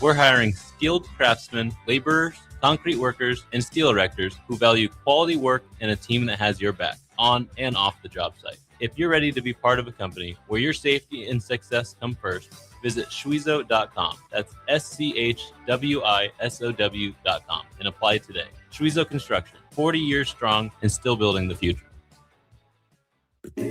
We're hiring skilled craftsmen, laborers, concrete workers, and steel erectors who value quality work and a team that has your back on and off the job site. If you're ready to be part of a company where your safety and success come first, visit Schwizo.com. That's SCHWISOW.com and apply today. Schwizo Construction, 40 years strong and still building the future.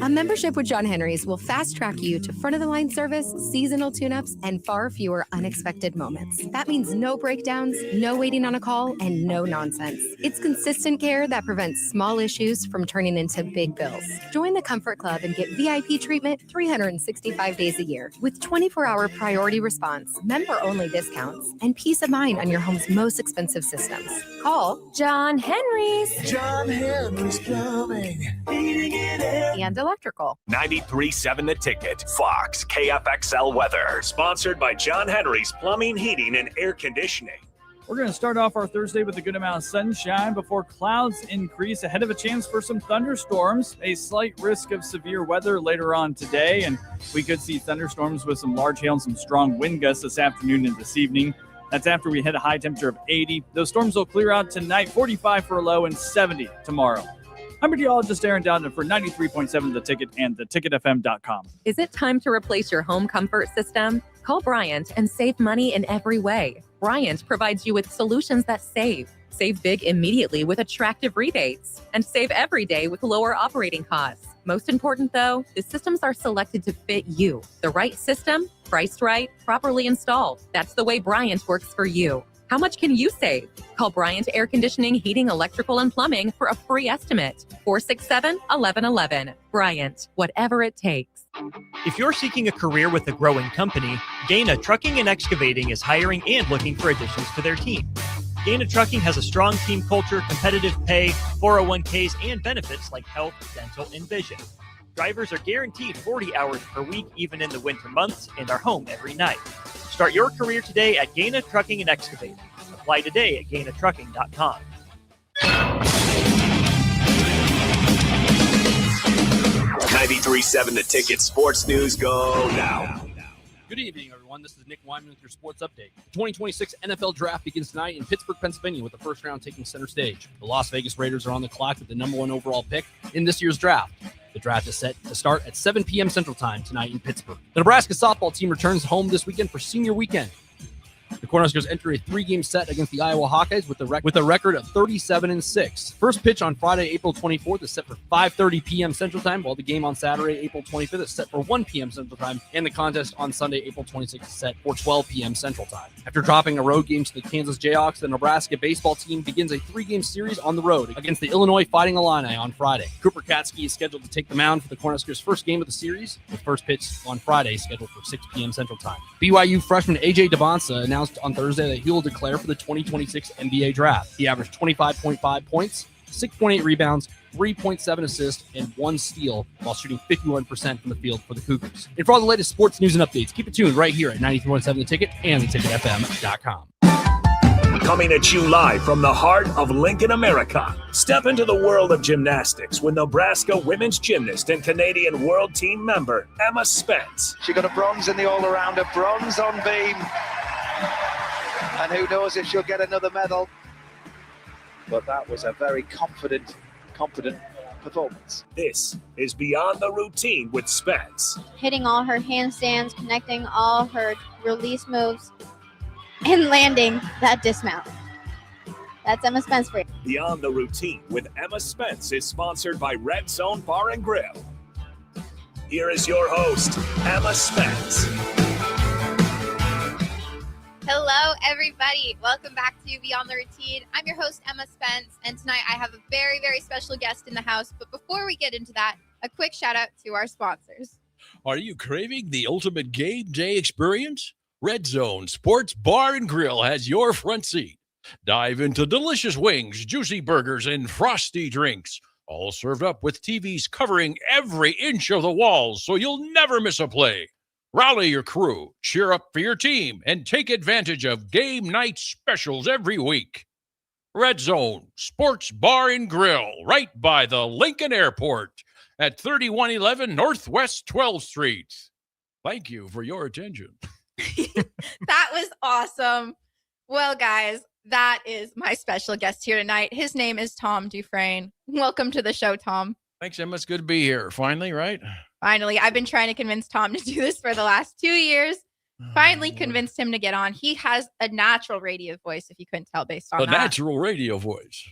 A membership with John Henry's will fast-track you to front-of-the-line service, seasonal tune-ups, and far fewer unexpected moments. That means no breakdowns, no waiting on a call, and no nonsense. It's consistent care that prevents small issues from turning into big bills. Join the Comfort Club and get VIP treatment 365 days a year with 24-hour priority response, member-only discounts, and peace of mind on your home's most expensive systems. Call John Henry's. John Henry's Plumbing, heating and air. And electrical. 93.7 The Ticket. Fox KFXL weather. Sponsored by John Henry's Plumbing, Heating, and Air Conditioning. We're going to start off our Thursday with a good amount of sunshine before clouds increase ahead of a chance for some thunderstorms. A slight risk of severe weather later on today, and we could see thunderstorms with some large hail and some strong wind gusts this afternoon and this evening. That's after we hit a high temperature of 80. Those storms will clear out tonight, 45 for a low, and 70 tomorrow. I'm meteorologist Aaron Dowden for 93.7 The Ticket and theticketfm.com. Is it time to replace your home comfort system? Call Bryant and save money in every way. Bryant provides you with solutions that save. Save big immediately with attractive rebates, and save every day with lower operating costs. Most important, though, the systems are selected to fit you. The right system, priced right, properly installed. That's the way Bryant works for you. How much can you save? Call Bryant Air Conditioning, Heating, Electrical, and Plumbing for a free estimate. 467-1111. Bryant, whatever it takes. If you're seeking a career with a growing company, Gaina Trucking and Excavating is hiring and looking for additions to their team. Gaina Trucking has a strong team culture, competitive pay, 401ks, and benefits like health, dental, and vision. Drivers are guaranteed 40 hours per week, even in the winter months, and are home every night. Start your career today at Gaina Trucking and Excavating. Apply today at GainaTrucking.com. 93.7 The Ticket Sports News go now. Good evening, everyone. This is Nick Wyman with your sports update. The 2026 NFL Draft begins tonight in Pittsburgh, Pennsylvania, with the first round taking center stage. The Las Vegas Raiders are on the clock with the number 1 overall pick in this year's draft. The draft is set to start at 7 p.m. Central Time tonight in Pittsburgh. The Nebraska softball team returns home this weekend for senior weekend. The Cornhuskers enter a 3-game set against the Iowa Hawkeyes with a record of 37-6. First pitch on Friday, April 24th is set for 5:30 p.m. Central Time, while the game on Saturday, April 25th is set for 1 p.m. Central Time, and the contest on Sunday, April 26th is set for 12 p.m. Central Time. After dropping a road game to the Kansas Jayhawks, the Nebraska baseball team begins a 3-game series on the road against the Illinois Fighting Illini on Friday. Cooper Katsky is scheduled to take the mound for the Cornhuskers' first game of the series, with first pitch on Friday scheduled for 6 p.m. Central Time. BYU freshman A.J. Devonsa announced on Thursday that he will declare for the 2026 NBA Draft. He averaged 25.5 points, 6.8 rebounds, 3.7 assists, and 1 steal while shooting 51% from the field for the Cougars. And for all the latest sports news and updates, keep it tuned right here at 93.7 The Ticket and theticketfm.com. Coming at you live from the heart of Lincoln, America. Step into the world of gymnastics with Nebraska women's gymnast and Canadian world team member Emma Spence. She got a bronze in the all-around, a bronze on beam. And who knows if she'll get another medal. But that was a very confident performance. This is Beyond the Routine with Spence. Hitting all her handstands, connecting all her release moves, and landing that dismount. That's Emma Spence for you. Beyond the Routine with Emma Spence is sponsored by Red Zone Bar and Grill. Here is your host, Emma Spence. Hello, everybody. Welcome back to Beyond the Routine. I'm your host, Emma Spence, and tonight I have a very, very special guest in the house. But before we get into that, a quick shout out to our sponsors. Are you craving the ultimate game day experience? Red Zone Sports Bar and Grill has your front seat. Dive into delicious wings, juicy burgers, and frosty drinks, all served up with TVs covering every inch of the walls so you'll never miss a play. Rally your crew, cheer up for your team, and take advantage of game night specials every week. Red Zone Sports Bar and Grill, right by the Lincoln Airport at 3111 Northwest 12th Street. Thank you for your attention. That was awesome. Well, guys, that is my special guest here tonight. His name is Tom Dufresne. Welcome to the show, Tom. Thanks, Emma. It's good to be here. Finally, right? Finally, I've been trying to convince Tom to do this for the last 2 years. Finally convinced him to get on. He has a natural radio voice, if you couldn't tell based on A that. natural radio voice.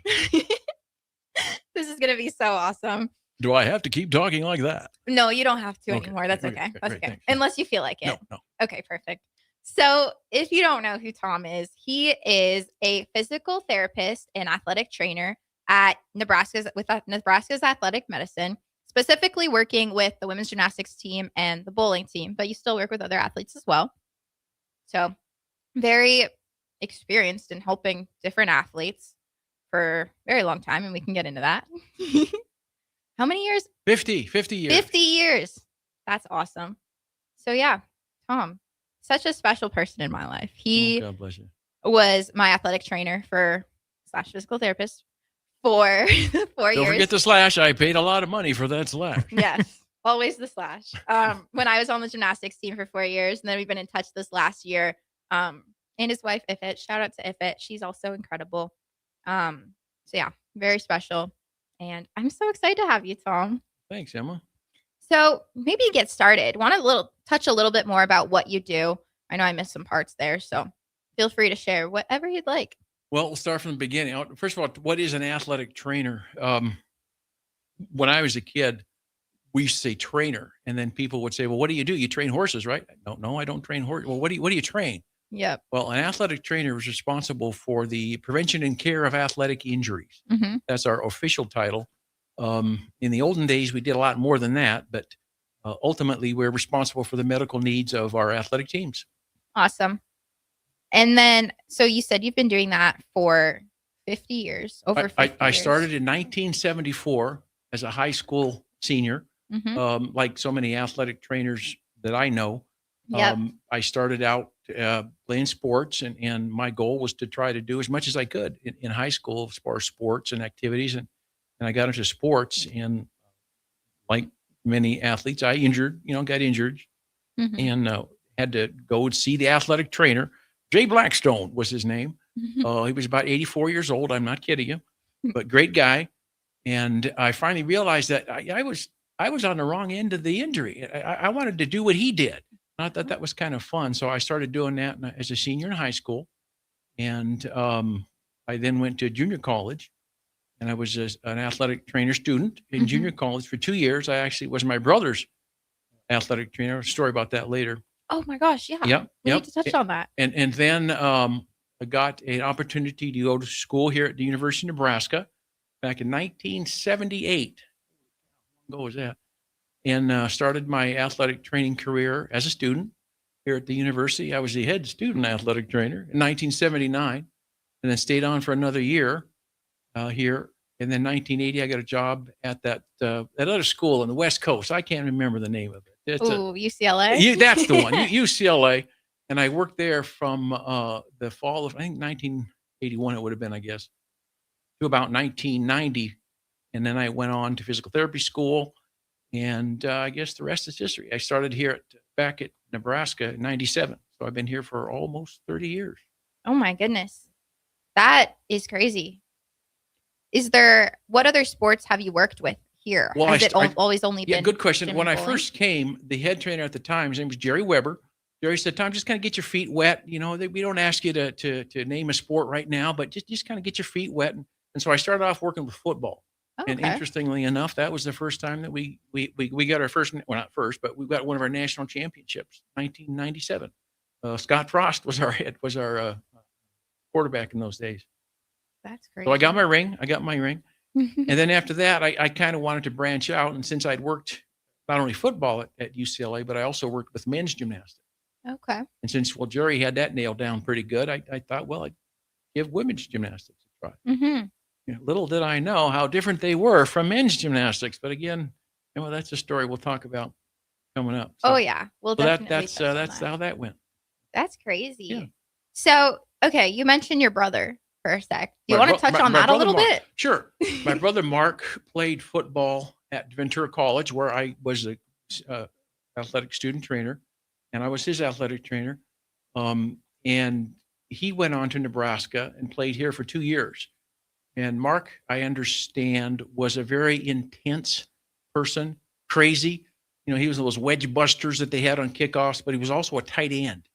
This is going to be so awesome. Do I have to keep talking like that? No, you don't have to Okay, anymore. That's okay, okay. okay, That's great, okay. thanks. Unless you feel like it. No. Okay, perfect. So if you don't know who Tom is, he is a physical therapist and athletic trainer at Nebraska's athletic medicine, specifically working with the women's gymnastics team and the bowling team, but you still work with other athletes as well. So very experienced in helping different athletes for a very long time, and we can get into that. How many years? 50 years. 50 years. That's awesome. So yeah, Tom, such a special person in my life. He God bless you. was my athletic trainer / physical therapist for 4 years. Don't forget the slash. I paid a lot of money for that slash. Yes, always the slash. When I was on the gymnastics team for 4 years, and then we've been in touch this last year. And his wife, Ifit, shout out to Ifit. She's also incredible. So yeah, very special. And I'm so excited to have you, Tom. Thanks, Emma. So maybe get started. Want to touch a little bit more about what you do. I know I missed some parts there, so feel free to share whatever you'd like. Well, we'll start from the beginning. First of all, what is an athletic trainer? When I was a kid, we used to say trainer, and then people would say, "Well, what do? You train horses, right?" No, I don't train horses. Well, what do you train? Yep. Well, an athletic trainer is responsible for the prevention and care of athletic injuries. Mm-hmm. That's our official title. In the olden days, we did a lot more than that, but ultimately, we're responsible for the medical needs of our athletic teams. Awesome. And then, so you said you've been doing that for 50 years, over 50 years. I started in 1974 as a high school senior, like so many athletic trainers that I know. Yep. I started out playing sports, and my goal was to try to do as much as I could in high school as far as sports and activities. And I got into sports, and like many athletes, I got injured and had to go and see the athletic trainer. Jay Blackstone was his name. He was about 84 years old. I'm not kidding you, but great guy. And I finally realized that I was on the wrong end of the injury. I wanted to do what he did. I thought that was kind of fun. So I started doing that as a senior in high school. And I then went to junior college, and I was an athletic trainer student in junior college for 2 years. I actually was my brother's athletic trainer. A story about that later. Oh my gosh. Yeah. Yep. We need to touch on that. And then I got an opportunity to go to school here at the University of Nebraska back in 1978. How long ago was that? And started my athletic training career as a student here at the university. I was the head student athletic trainer in 1979, and then stayed on for another year here. And then 1980, I got a job at that other school on the West Coast. I can't remember the name of it. UCLA? That's the one, UCLA. And I worked there from the fall of, I think, 1981 it would have been, I guess, to about 1990. And then I went on to physical therapy school. And I guess the rest is history. I started here back at Nebraska in 97. So I've been here for almost 30 years. Oh my goodness. That is crazy. What other sports have you worked with here? Well, Has it always only been? Yeah, good question. gym When and I bowling? first came, the head trainer at the time, his name was Jerry Weber. Jerry said, "Tom, just kind of get your feet wet. We don't ask you to name a sport right now, but just kind of get your feet wet." And so I started off working with football. Oh, And okay. interestingly enough, that was the first time that we got our first, well, not first, but we got one of our national championships, 1997. Scott Frost was our quarterback in those days. That's great. So I got my ring. And then after that, I kind of wanted to branch out. And since I'd worked not only football at UCLA, but I also worked with men's gymnastics. Okay. And since, Jerry had that nailed down pretty good, I thought, well, I'd give women's gymnastics a try. Little did I know how different they were from men's gymnastics. But again, that's a story we'll talk about coming up. So, Oh yeah. We'll definitely that's touch on that's that. how that went. That's crazy. Yeah. So, okay, you mentioned your brother for a sec. Do you My want to bro- touch my- on my that a brother little Mark- bit? Sure. My brother Mark played football at Ventura College, where I was a athletic student trainer, and I was his athletic trainer. And he went on to Nebraska and played here for 2 years. And Mark, I understand, was a very intense person, crazy. He was those wedge busters that they had on kickoffs, but he was also a tight end.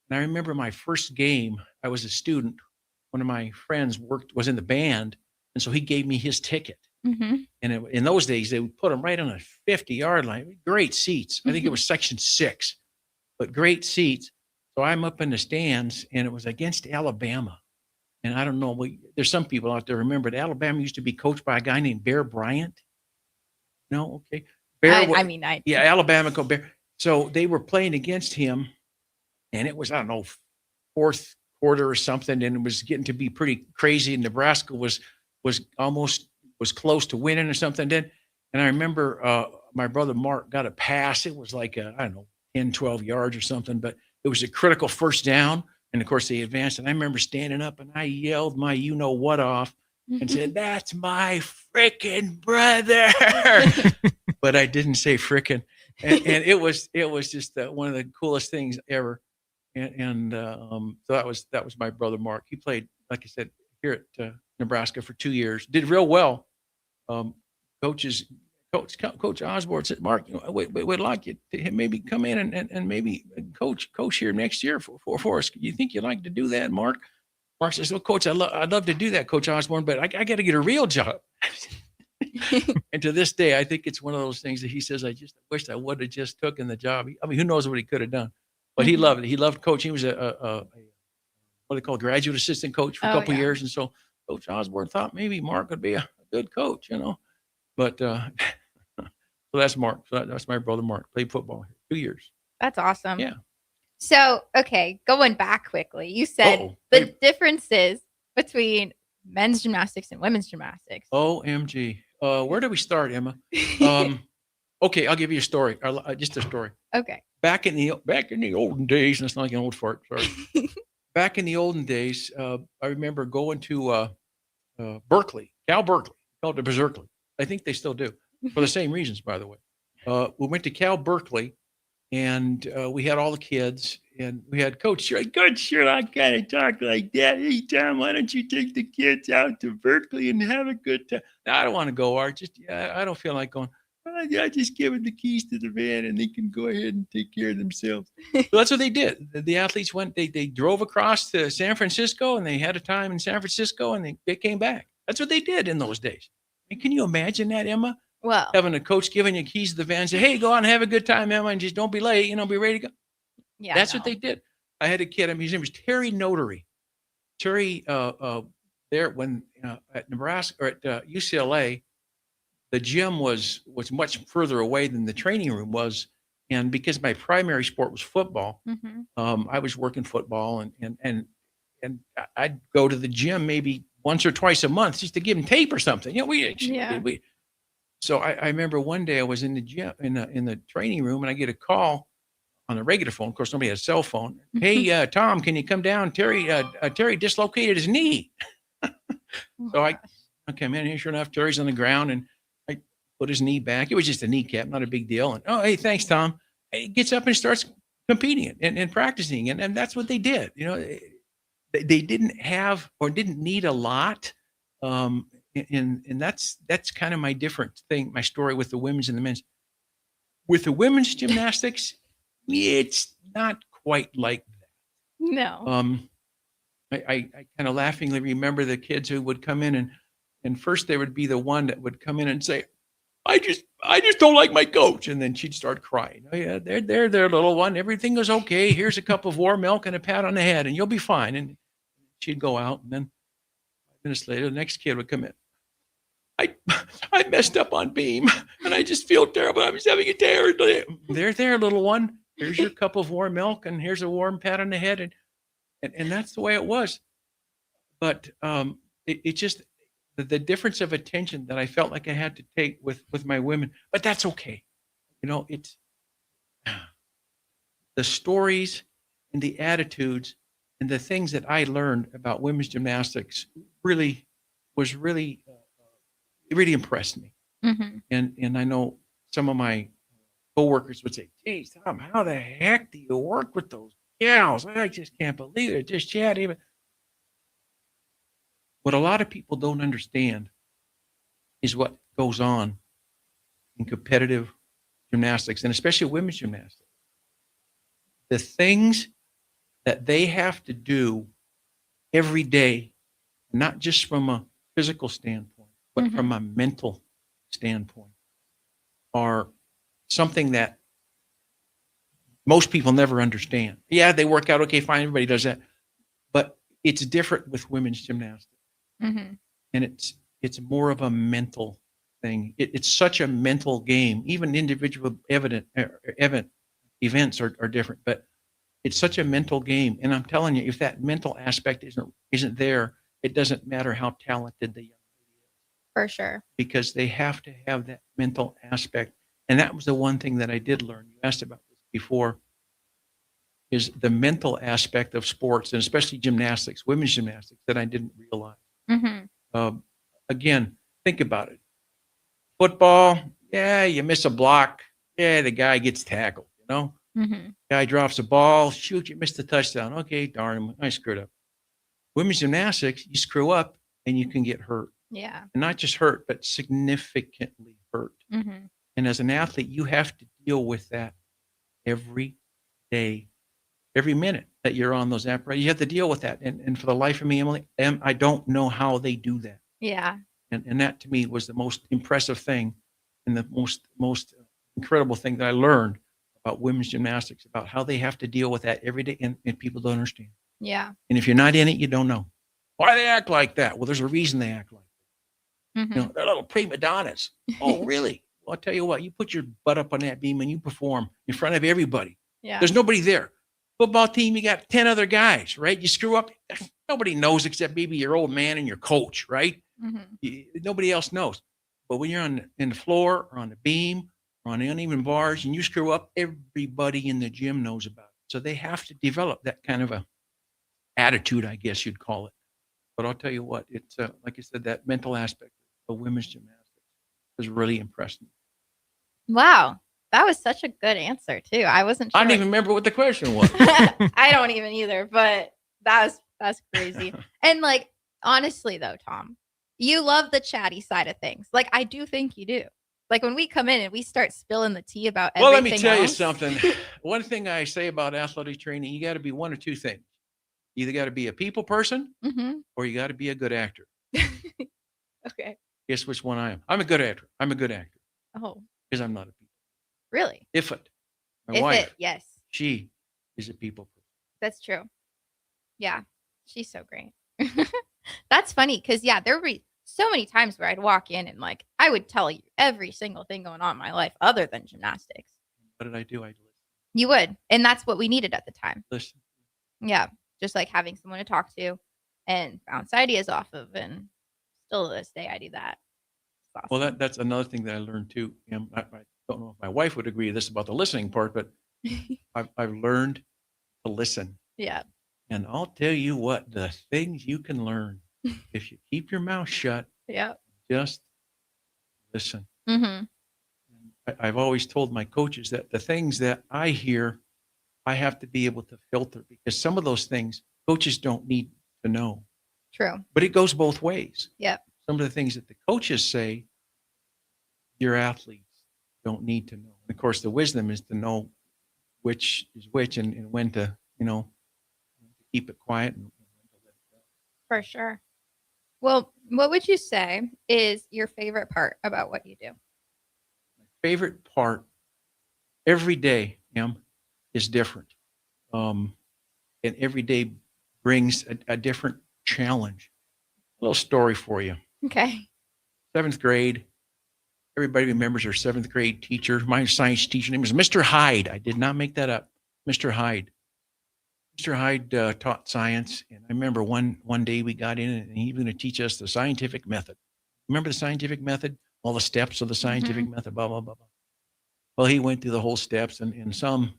And I remember my first game, I was a student. One of my friends was in the band, and so he gave me his ticket. Mm-hmm. And in those days, they would put him right on a 50-yard line. Great seats. I think it was section 6, but great seats. So I'm up in the stands, and it was against Alabama. And I don't know, there's some people out there remember that Alabama used to be coached by a guy named Bear Bryant. No? Okay. Alabama coach Bear. So they were playing against him, and it was, I don't know, fourth quarter or something, and it was getting to be pretty crazy. And Nebraska was close to winning or something. And I remember my brother Mark got a pass. It was like, 10, 12 yards or something, but it was a critical first down. And of course they advanced, and I remember standing up and I yelled my you-know-what off and said, "That's my frickin' brother." But I didn't say frickin'. And it was just one of the coolest things ever. So that was my brother Mark. He played, like I said, here at Nebraska for 2 years. Did real well. Coach Osborne said, "Mark, we'd like you to maybe come in and maybe coach here next year for us. You think you'd like to do that, Mark?" Mark says, "Well, Coach, I'd love to do that, Coach Osborne, but I got to get a real job." And to this day, I think it's one of those things that he says, "I just wish I would have just taken the job." I mean, who knows what he could have done, but he loved it. He loved coaching. He was a what they call graduate assistant coach for a couple years, and so Coach Osborne thought maybe Mark would be a good coach, But so that's Mark. So that's my brother Mark. Played football here 2 years. That's awesome. Yeah. So, okay, going back quickly, you said the differences between men's gymnastics and women's gymnastics. OMG. Where do we start, Emma? Okay, I'll give you a story. Just a story. Okay. Back in the olden days, and it's not like an old fart. Sorry. Back in the olden days, I remember going to Berkeley, Cal Berkeley, called it Berkeley. I think they still do, for the same reasons, by the way. We went to Cal Berkeley, and we had all the kids, and we had Coach. Coach, you're not gonna talk like that. Hey, Tom, why don't you take the kids out to Berkeley and have a good time? No, I don't want to go, Art. I don't feel like going. I just give them the keys to the van, and they can go ahead and take care of themselves. So that's what they did. The athletes went. They drove across to San Francisco, and they had a time in San Francisco, and they came back. That's what they did in those days. And can you imagine that, Emma? Well, having a coach giving you keys to the van, and say, "Hey, go on and have a good time, Emma, and just don't be late. Be ready to go." Yeah, that's what they did. I had a kid. His name was Terry Notary. Terry, there when at Nebraska or at UCLA, the gym was much further away than the training room was, and because my primary sport was football, I was working football, and I'd go to the gym maybe once or twice a month just to give him tape or something. So I remember one day I was in the gym in the training room, and I get a call on the regular phone. Of course, nobody had a cell phone. "Hey, Tom, can you come down? Terry dislocated his knee." So I come in, and sure enough, Terry's on the ground, and I put his knee back. It was just a kneecap, not a big deal. And hey, thanks, Tom. He gets up and starts competing and practicing, and that's what they did. They didn't have or didn't need a lot. And that's kind of my different thing, my story with the women's and the men's. With the women's gymnastics, it's not quite like that. No. I kind of laughingly remember the kids who would come in and first they would be the one that would come in and say, I just don't like my coach. And then she'd start crying. "Oh yeah, they're their little one. Everything goes okay. Here's a cup of warm milk and a pat on the head and you'll be fine." And she'd go out, and then 5 minutes later, the next kid would come in. I messed up on beam and I just feel terrible. I was having a terrible day. "They're there, little one. Here's your cup of warm milk and here's a warm pat on the head." And that's the way it was. But it just the difference of attention that I felt like I had to take with my women, but that's okay. It's the stories and the attitudes and the things that I learned about women's gymnastics really it really impressed me. And I know some of my coworkers would say, "Geez, Tom, how the heck do you work with those gals. I just can't believe it. Just chatting. What a lot of people don't understand is what goes on in competitive gymnastics, and especially women's gymnastics. The things that they have to do every day, not just from a physical standpoint, but from a mental standpoint, are something that most people never understand. Yeah, they work out okay, fine, everybody does that, but it's different with women's gymnastics, and it's more of a mental thing. It's such a mental game. Even individual events are different, but it's such a mental game. And I'm telling you, if that mental aspect isn't there, it doesn't matter how talented the young lady is. For sure. Because they have to have that mental aspect. And that was the one thing that I did learn. You asked about this before, is the mental aspect of sports, and especially gymnastics, women's gymnastics, that I didn't realize. Again, think about it. Football, yeah, you miss a block. Yeah, the guy gets tackled, you know? Guy drops a ball. Shoot, you missed the touchdown. Okay, darn, I screwed up. Women's gymnastics, you screw up and you can get hurt. Yeah. And not just hurt, but significantly hurt. And as an athlete, you have to deal with that every day, every minute that you're on those apparatus. You have to deal with that. And for the life of me, Emily, I don't know how they do that. Yeah. And that to me was the most impressive thing and the most incredible thing that I learned about women's gymnastics, about how they have to deal with that every day, and people don't understand. Yeah. And if you're not in it, you don't know. Why they act like that? Well, there's a reason they act like that. You know, they're little prima donnas. Oh, really? Well, I'll tell you what, you put your butt up on that beam and you perform in front of everybody. Yeah. There's nobody there. Football team, you got 10 other guys, right? You screw up, nobody knows except maybe your old man and your coach, right? Nobody else knows. But when you're in the floor or on the beam or on the uneven bars and you screw up, everybody in the gym knows about it. So they have to develop that kind of a attitude, I guess you'd call it. But I'll tell you what, it's like I said, that mental aspect of women's gymnastics has really impressed me. Wow. That was such a good answer too. I wasn't sure. I don't even remember what the question was. I don't even either, but that's crazy. And like, honestly though, Tom, you love the chatty side of things. Like, I do think you do. Like when we come in and we start spilling the tea about everything. Well, let me tell you else. something. One thing I say about athletic training, you got to be one or two things. You either got to be a people person or you got to be a good actor. Okay. Guess which one I am? I'm a good actor. I'm a good actor. Oh. Because I'm not a people. Really? My wife. Yes. She is a people person. That's true. Yeah. She's so great. That's funny because, yeah, there would be so many times where I'd walk in and, like, I would tell you every single thing going on in my life other than gymnastics. What did I do? I'd listen. You would. And that's what we needed at the time. Listen. Yeah. Just like having someone to talk to and bounce ideas off of. And still to this day, I do that. Awesome. Well, that's another thing that I learned too. I don't know if my wife would agree with this about the listening part, but I've learned to listen. Yeah. And I'll tell you what, the things you can learn if you keep your mouth shut. Yeah. Just listen. I've always told my coaches that the things that I hear, I have to be able to filter, because some of those things coaches don't need to know. True. But it goes both ways. Yep. Some of the things that the coaches say, your athletes don't need to know. And of course, the wisdom is to know which is which and when to, keep it quiet and when to let it go. For sure. Well, what would you say is your favorite part about what you do? My favorite part, every day, is different. And every day brings a different challenge. A little story for you. Okay. 7th grade. Everybody remembers their 7th grade teacher. My science teacher name was Mr. Hyde. I did not make that up. Mr. Hyde. Mr. Hyde taught science. And I remember one day we got in and he was going to teach us the scientific method. Remember the scientific method? All the steps of the scientific method, blah, blah, blah, blah. Well, he went through the whole steps and some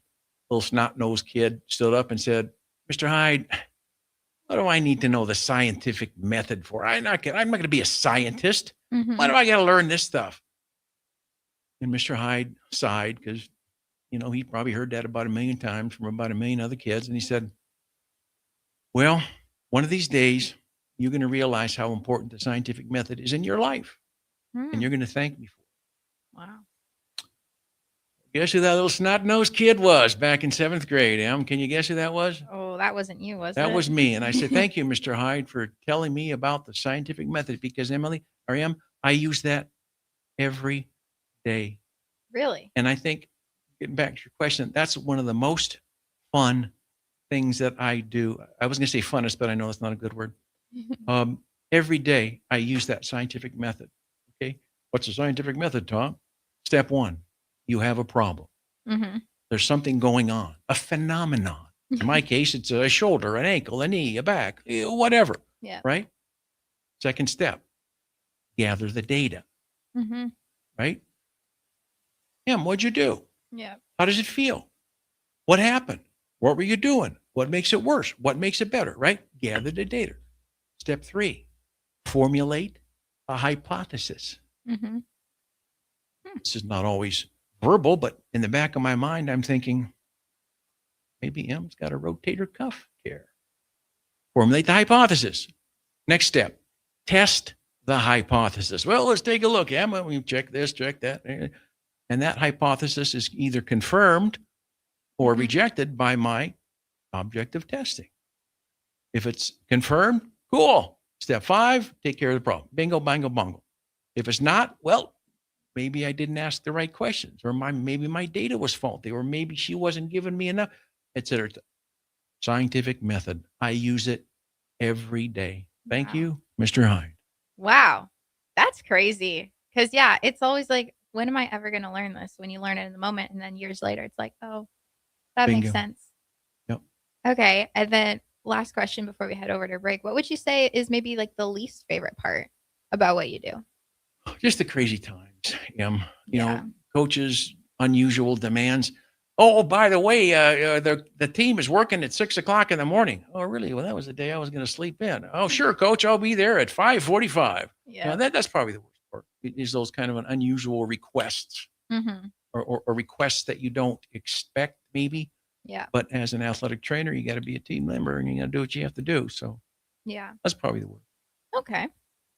little snot-nosed kid stood up and said, Mr. Hyde, what do I need to know the scientific method for? I'm not going to be a scientist. Why do I got to learn this stuff? And Mr. Hyde sighed because he probably heard that about 1 million times from about 1 million other kids. And he said, well, one of these days, you're going to realize how important the scientific method is in your life. And you're going to thank me for it. Wow. Guess who that little snot-nosed kid was back in 7th grade, Em? Can you guess who that was? Oh, that wasn't you, was it? That was me. And I said, thank you, Mr. Hyde, for telling me about the scientific method, because Em, I use that every day. Really? And I think, getting back to your question, that's one of the most fun things that I do. I was going to say funnest, but I know that's not a good word. Every day I use that scientific method. Okay. What's the scientific method, Tom? Step 1, you have a problem. Mm-hmm. There's something going on, a phenomenon. In my case, it's a shoulder, an ankle, a knee, a back, whatever. Yeah. Right? Second step, gather the data. Mm-hmm. Right? Em, what'd you do? Yeah. How does it feel? What happened? What were you doing? What makes it worse? What makes it better? Right? Gather the data. Step 3, formulate a hypothesis. Mm-hmm. This is not always verbal, but in the back of my mind, I'm thinking, maybe Em's got a rotator cuff tear. Formulate the hypothesis. Next step, test the hypothesis. Well, let's take a look, Em. We check this, check that. And that hypothesis is either confirmed or rejected by my objective testing. If it's confirmed, cool. Step 5, take care of the problem. Bingo, bango, bongo. If it's not, well, maybe I didn't ask the right questions, or maybe my data was faulty, or maybe she wasn't giving me enough, etc. Scientific method. I use it every day. Thank you, Mr. Hyde. Wow. That's crazy. Because, yeah, it's always like, when am I ever going to learn this? When you learn it in the moment, and then years later, it's like, oh, that Bingo. makes sense. Yep. Okay. And then last question before we head over to break. What would you say is maybe like the least favorite part about what you do? Just the crazy times, Em. You know, coaches, unusual demands. Oh, by the way, the team is working at 6 o'clock in the morning. Oh, really? Well, that was the day I was going to sleep in. Oh, sure, coach, I'll be there at 5:45. Yeah. That's probably the worst part. Is those kind of an unusual requests, Mm-hmm. or requests that you don't expect, maybe. Yeah. But as an athletic trainer, you got to be a team member, and you got to do what you have to do. So Yeah. that's probably the worst. Okay.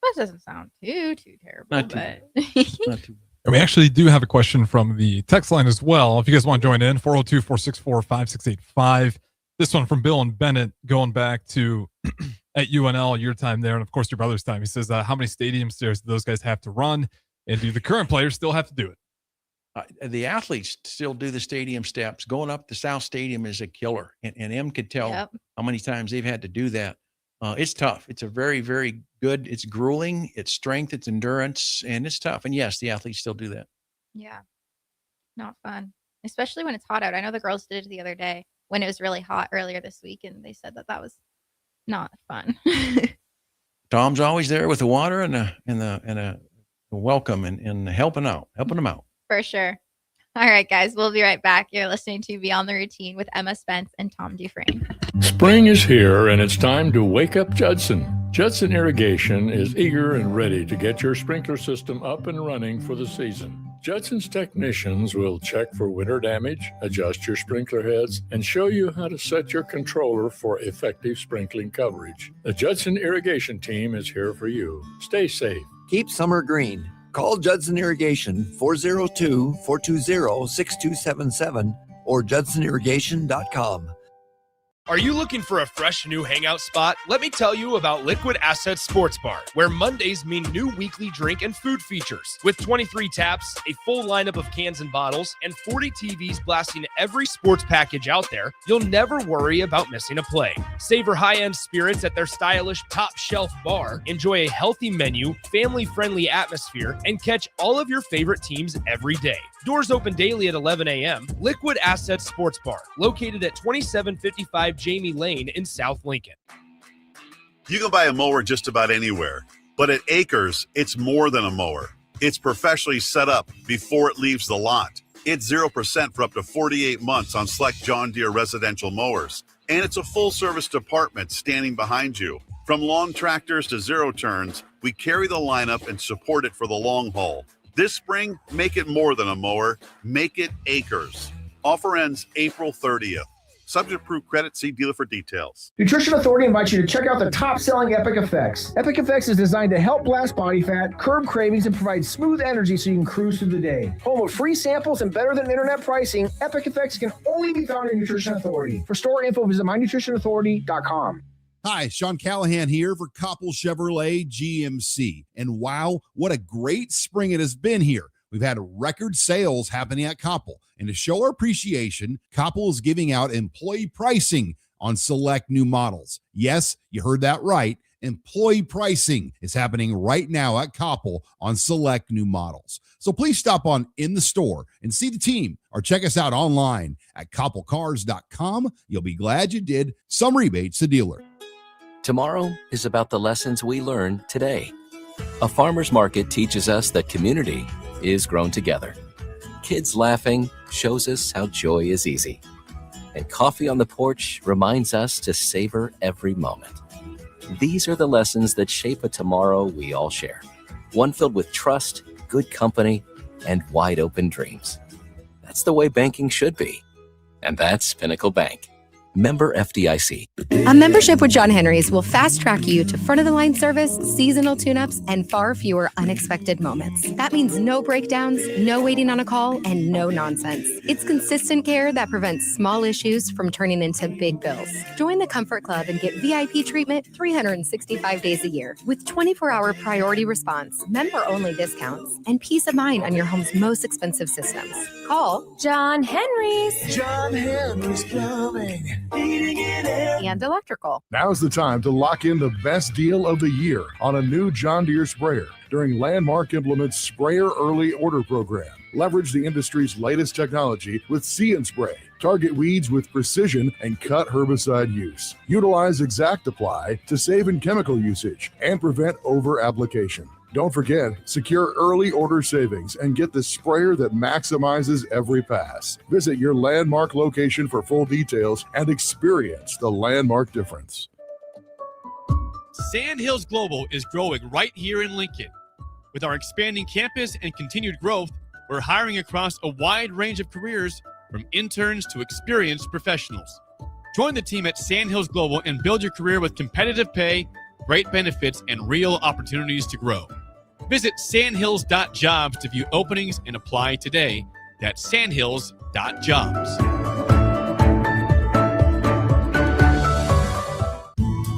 That doesn't sound too terrible. Not too but Not too bad. And we actually do have a question from the text line as well. If you guys want to join in, 402-464-5685. This one from Bill and Bennett, going back to at UNL, your time there, and of course your brother's time. He says, how many stadium stairs do those guys have to run? And do the current players still have to do it? The athletes still do the stadium steps. Going up to South Stadium is a killer. And Em could tell how many times they've had to do that. It's tough. It's a very, very good. It's grueling. It's strength. It's endurance. And it's tough. And yes, the athletes still do that. Yeah. Not fun. Especially when it's hot out. I know the girls did it the other day when it was really hot earlier this week. And they said that was not fun. Tom's always there with the water and a welcome and helping them out. For sure. All right, guys, we'll be right back. You're listening to Beyond the Routine with Emma Spence and Tom Dufresne. Spring is here, and it's time to wake up Judson. Judson Irrigation is eager and ready to get your sprinkler system up and running for the season. Judson's technicians will check for winter damage, adjust your sprinkler heads, and show you how to set your controller for effective sprinkling coverage. The Judson Irrigation team is here for you. Stay safe. Keep summer green. Call Judson Irrigation 402-420-6277 or judsonirrigation.com. Are you looking for a fresh new hangout spot? Let me tell you about Liquid Asset Sports Bar, where Mondays mean new weekly drink and food features. With 23 taps, a full lineup of cans and bottles, and 40 TVs blasting every sports package out there, you'll never worry about missing a play. Savor high-end spirits at their stylish top-shelf bar, enjoy a healthy menu, family-friendly atmosphere, and catch all of your favorite teams every day. Doors open daily at 11 a.m. Liquid Asset Sports Bar, located at 2755 Jamie Lane in South Lincoln. You can buy a mower just about anywhere, but at Acres, it's more than a mower. It's professionally set up before it leaves the lot. It's 0% for up to 48 months on select John Deere residential mowers. And it's a full-service department standing behind you. From lawn tractors to zero turns, we carry the lineup and support it for the long haul. This spring, make it more than a mower. Make it Acres. Offer ends April 30th. Subject to approved credit. See dealer for details. Nutrition Authority invites you to check out the top-selling Epic Effects. Epic Effects is designed to help blast body fat, curb cravings, and provide smooth energy so you can cruise through the day. Home of free samples and better than internet pricing, Epic Effects can only be found in Nutrition Authority. For store info, visit mynutritionauthority.com. Hi, Sean Callahan here for Koppel Chevrolet GMC. And wow, what a great spring it has been here. We've had record sales happening at Koppel. And to show our appreciation, Koppel is giving out employee pricing on select new models. Yes, you heard that right. Employee pricing is happening right now at Koppel on select new models. So please stop on in the store and see the team or check us out online at koppelcars.com. You'll be glad you did. Some rebates to dealer. Tomorrow is about the lessons we learn today. A farmer's market teaches us that community is grown together. Kids laughing shows us how joy is easy. And coffee on the porch reminds us to savor every moment. These are the lessons that shape a tomorrow we all share. One filled with trust, good company, and wide open dreams. That's the way banking should be. And that's Pinnacle Bank. Member FDIC. A membership with John Henry's will fast track you to front of the line service, seasonal tune-ups, and far fewer unexpected moments. That means no breakdowns, no waiting on a call, and no nonsense. It's consistent care that prevents small issues from turning into big bills. Join the Comfort Club and get VIP treatment 365 days a year with 24-hour priority response, member-only discounts, and peace of mind on your home's most expensive systems. Call John Henry's. John Henry's Plumbing. Heating and air. And electrical. Now's the time to lock in the best deal of the year on a new John Deere sprayer during Landmark Implement's Sprayer Early Order Program. Leverage the industry's latest technology with See and Spray. Target weeds with precision and cut herbicide use. Utilize Exact Apply to save in chemical usage and prevent over-application. Don't forget, secure early order savings and get the sprayer that maximizes every pass. Visit your Landmark location for full details and experience the Landmark difference. Sandhills Global is growing right here in Lincoln. With our expanding campus and continued growth, we're hiring across a wide range of careers, from interns to experienced professionals. Join the team at Sandhills Global and build your career with competitive pay, great benefits, and real opportunities to grow. Visit sandhills.jobs to view openings and apply today. That's sandhills.jobs.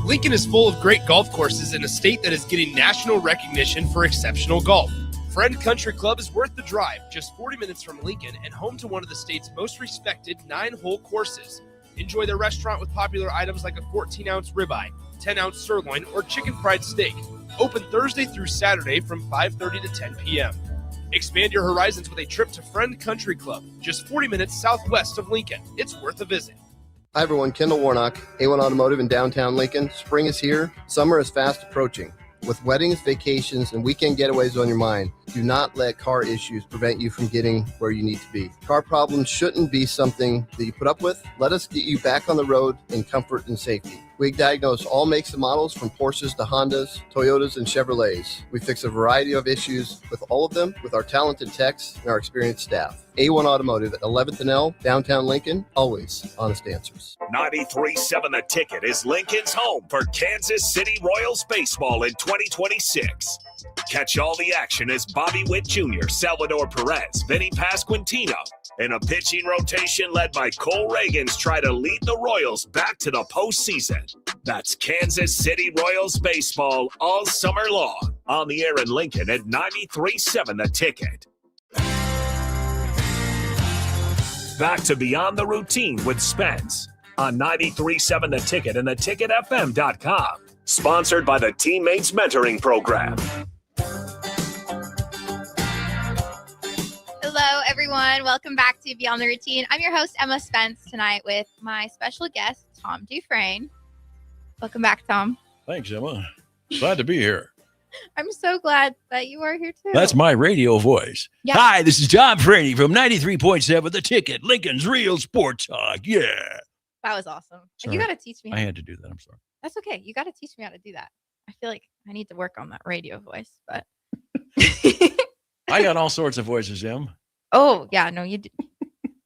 Lincoln is full of great golf courses in a state that is getting national recognition for exceptional golf. Friend Country Club is worth the drive, just 40 minutes from Lincoln and home to one of the state's most respected 9-hole courses. Enjoy their restaurant with popular items like a 14-ounce ribeye, 10-ounce sirloin, or chicken fried steak. Open Thursday through Saturday from 5:30 to 10 p.m. Expand your horizons with a trip to Friend Country Club, just 40 minutes southwest of Lincoln. It's worth a visit. Hi everyone, Kendall Warnock, A1 Automotive in downtown Lincoln. Spring is here. Summer is fast approaching. With weddings, vacations, and weekend getaways on your mind, do not let car issues prevent you from getting where you need to be. Car problems shouldn't be something that you put up with. Let us get you back on the road in comfort and safety. We diagnose all makes and models from Porsches to Hondas, Toyotas, and Chevrolets. We fix a variety of issues with all of them with our talented techs and our experienced staff. A1 Automotive at 11th and L, downtown Lincoln, always honest answers. 93.7 The Ticket is Lincoln's home for Kansas City Royals baseball in 2026. Catch all the action as Bobby Witt Jr., Salvador Perez, Vinny Pasquantino, and a pitching rotation led by Cole Reagans try to lead the Royals back to the postseason. That's Kansas City Royals baseball all summer long. On the air in Lincoln at 93.7 The Ticket. Back to Beyond the Routine with Spence on 93.7 The Ticket and theticketfm.com. Sponsored by the Teammates Mentoring Program. Hello, everyone. Welcome back to Beyond the Routine. I'm your host, Emma Spence, tonight with my special guest, Tom Dufresne. Welcome back, Tom. Thanks, Emma. Glad to be here. I'm so glad that you are here, too. That's my radio voice. Yeah. Hi, this is Tom Frady from 93.7 The Ticket, Lincoln's Real Sports Talk. Yeah. That was awesome. Sorry. You got to teach me. I had to do that. I'm sorry. That's okay. You got to teach me how to do that. I feel like I need to work on that radio voice, but. I got all sorts of voices, Em. Oh, yeah. No, you do.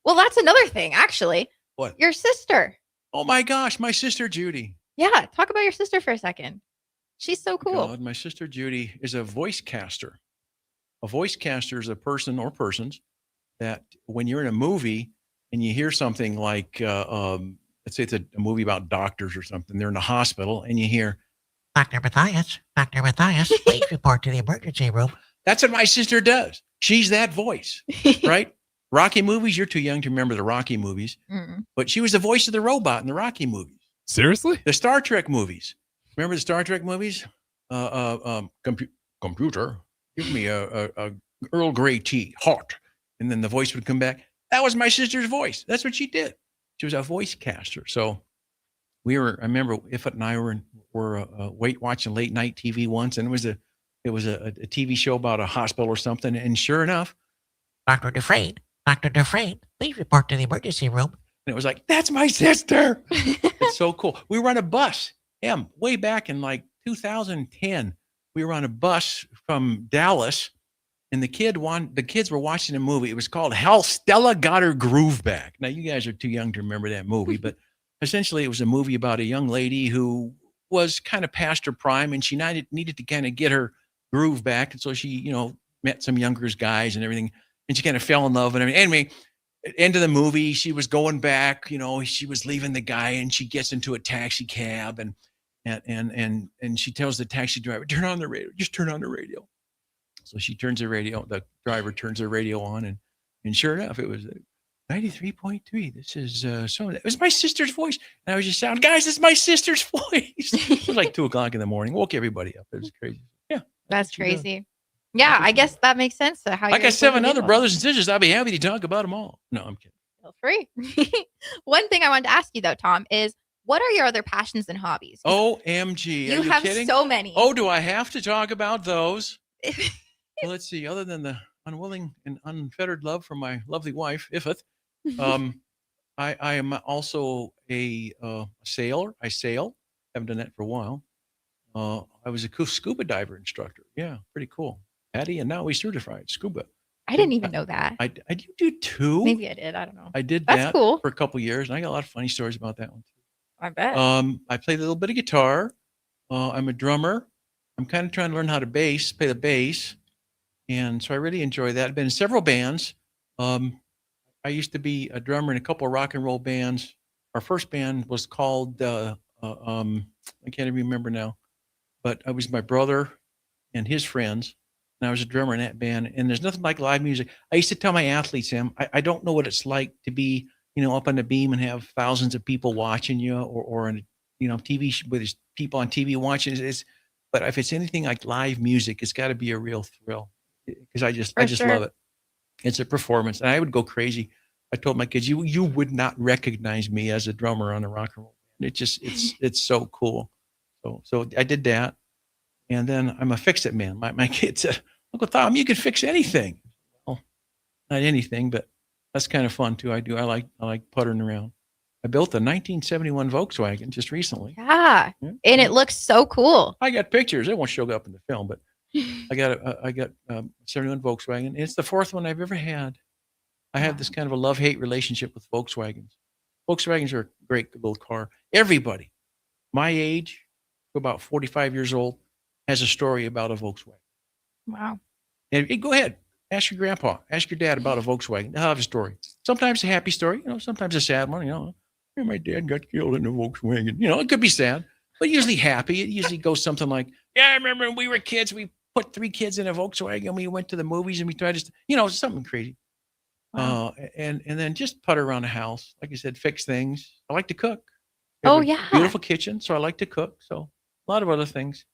Well, that's another thing, actually. What? Your sister. Oh my gosh, my sister Judy. Yeah, talk about your sister for a second. She's so cool. God, my sister Judy is a voice caster. A voice caster is a person or persons that when you're in a movie and you hear something like, let's say it's a movie about doctors or something, they're in a hospital and you hear, Dr. Matthias, please report to the emergency room. That's what my sister does. She's that voice, right? Rocky movies, you're too young to remember the Rocky movies, but she was the voice of the robot in the Rocky movies. Seriously? The Star Trek movies. Remember the Star Trek movies? Computer, give me a Earl Grey tea, hot. And then the voice would come back. That was my sister's voice. That's what she did. She was a voice caster. So I remember Ifat and I were watching late night TV once, and it was a TV show about a hospital or something. And sure enough, Dr. Dufresne, please report to the emergency room. And it was like, that's my sister. It's so cool. We were on a bus, way back in like 2010. We were on a bus from Dallas, and the kids were watching a movie. It was called Hell, Stella Got Her Groove Back. Now, you guys are too young to remember that movie, but essentially it was a movie about a young lady who was kind of past her prime, and she needed to kind of get her groove back. And so she, met some younger guys and everything, and she kind of fell in love and everything. Anyway, at the end of the movie, she was going back, she was leaving the guy, and she gets into a taxi cab and she tells the taxi driver, turn on the radio, just turn on the radio. So she turns the driver turns the radio on, and sure enough, it was 93.3. This is it was my sister's voice. And I was just shouting, guys, it's my sister's voice. It was like 2:00 in the morning. Woke everybody up. It was crazy. Yeah. That's crazy. Yeah, I guess that makes sense. So how I got 7 other brothers and sisters. I'll be happy to talk about them all. No, I'm kidding. Feel free. One thing I wanted to ask you though, Tom, is what are your other passions and hobbies? OMG. You have kidding? so many. Oh, do I have to talk about those? Well, let's see. Other than the unwilling and unfettered love from my lovely wife, Ifeth, I am also a sailor. I sail. Haven't done that for a while. I was a scuba diver instructor. Yeah, pretty cool. Patty, and now we certified scuba. I didn't even know that. I did you too? Maybe I did. I don't know. I did That's that cool. for a couple of years, and I got a lot of funny stories about that one too. I bet. I played a little bit of guitar. I'm a drummer. I'm kind of trying to learn how to play the bass. And so I really enjoy that. I've been in several bands. I used to be a drummer in a couple of rock and roll bands. Our first band was called, I can't even remember now, but I was my brother and his friends, and I was a drummer in that band. And there's nothing like live music. I used to tell my athletes, Sam, I don't know what it's like to be, up on the beam and have thousands of people watching you, or on, TV with people on TV watching. But if it's anything like live music, it's got to be a real thrill, because I just love it. It's a performance, and I would go crazy. I told my kids, you would not recognize me as a drummer on a rock and roll band. It's so cool. So I did that, and then I'm a fix-it man. My kid said, "Uncle Tom, you can fix anything." Well, not anything, but that's kind of fun too. I like puttering around. I built a 1971 Volkswagen just recently. Yeah, and it looks so cool. I got pictures. They won't show up in the film, but I got a 71 Volkswagen. It's the 4th one I've ever had. I have this kind of a love-hate relationship with Volkswagens. Volkswagens are a great little car. Everybody, my age, about 45 years old, has a story about a Volkswagen. Wow. And go ahead. Ask your grandpa. Ask your dad about a Volkswagen. They'll have a story. Sometimes a happy story. Sometimes a sad one. My dad got killed in a Volkswagen. It could be sad, but usually happy. It usually goes something like, yeah, I remember when we were kids, we put 3 kids in a Volkswagen. We went to the movies and we tried to, something crazy. Wow. And then just putter around the house. Like I said, fix things. I like to cook. Oh, yeah. Beautiful kitchen. So I like to cook. So a lot of other things.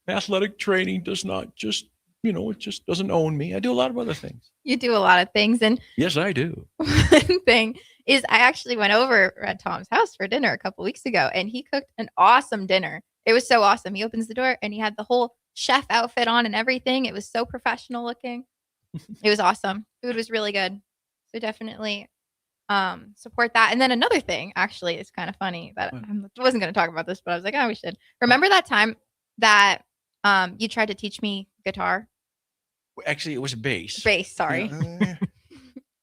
Athletic training does not just, it just doesn't own me. I do a lot of other things. You do a lot of things. And yes, I do. One thing is I actually went over at Tom's house for dinner a couple weeks ago, and he cooked an awesome dinner. It was so awesome. He opens the door and he had the whole chef outfit on and everything. It was so professional looking. It was awesome. Food was really good. So definitely support that. And then another thing, actually, it's kind of funny that I wasn't going to talk about this, but I was like, oh, we should. Remember that time that you tried to teach me guitar? Actually, it was bass. Bass, sorry.